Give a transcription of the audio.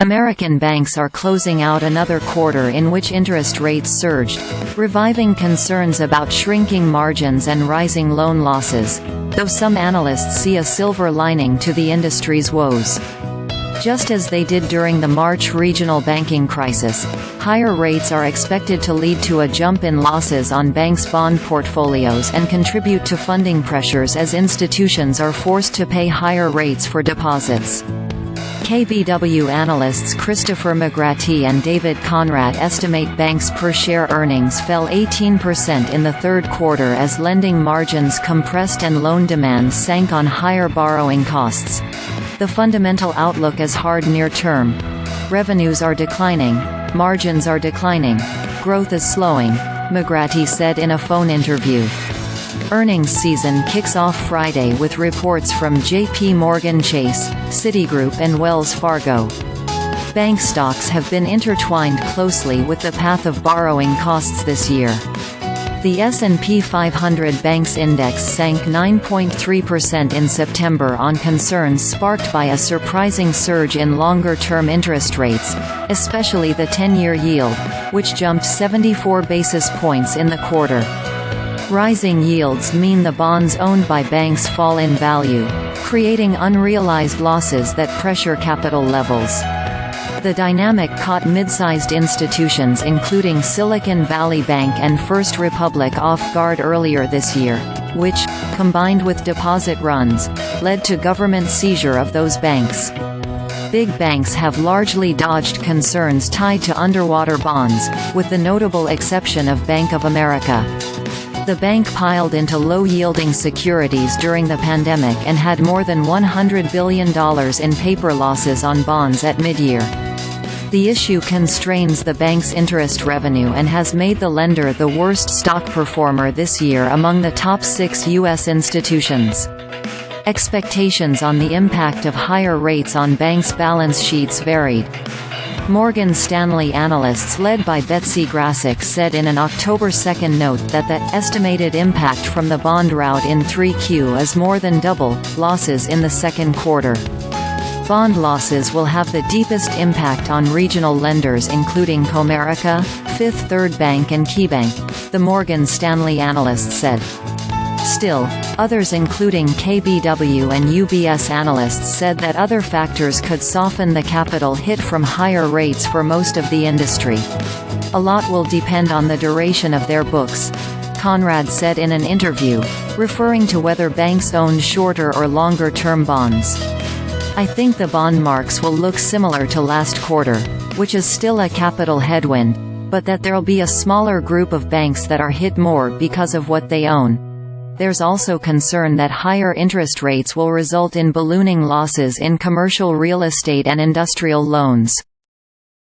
American banks are closing out another quarter in which interest rates surged, reviving concerns about shrinking margins and rising loan losses, though some analysts see a silver lining to the industry's woes. Just as they did during the March regional banking crisis, higher rates are expected to lead to a jump in losses on banks' bond portfolios and contribute to funding pressures as institutions are forced to pay higher rates for deposits. KBW analysts Christopher McGratty and David Konrad estimate banks' per-share earnings fell 18% in the third quarter as lending margins compressed and loan demand sank on higher borrowing costs. The fundamental outlook is hard near term. Revenues are declining, margins are declining, growth is slowing, McGratty said in a phone interview. Earnings season kicks off Friday with reports from JPMorgan Chase, Citigroup and Wells Fargo. Bank stocks have been intertwined closely with the path of borrowing costs this year. The S&P 500 Banks Index sank 9.3% in September on concerns sparked by a surprising surge in longer-term interest rates, especially the 10-year yield, which jumped 74 basis points in the quarter. Rising yields mean the bonds owned by banks fall in value, creating unrealized losses that pressure capital levels. The dynamic caught mid-sized institutions including Silicon Valley Bank and First Republic off guard earlier this year, which, combined with deposit runs, led to government seizure of those banks. Big banks have largely dodged concerns tied to underwater bonds, with the notable exception of Bank of America. The bank piled into low-yielding securities during the pandemic and had more than $100 billion in paper losses on bonds at midyear. The issue constrains the bank's interest revenue and has made the lender the worst stock performer this year among the top 6 U.S. institutions. Expectations on the impact of higher rates on banks' balance sheets varied. Morgan Stanley analysts led by Betsy Graseck said in an October 2 note that the estimated impact from the bond rout in 3Q is more than double losses in the second quarter. Bond losses will have the deepest impact on regional lenders including Comerica, Third Bank and KeyBank, the Morgan Stanley analyst said. Still, others including KBW and UBS analysts said that other factors could soften the capital hit from higher rates for most of the industry. A lot will depend on the duration of their books, Konrad said in an interview, referring to whether banks own shorter or longer-term bonds. I think the bond marks will look similar to last quarter, which is still a capital headwind, but that there'll be a smaller group of banks that are hit more because of what they own. There's also concern that higher interest rates will result in ballooning losses in commercial real estate and industrial loans.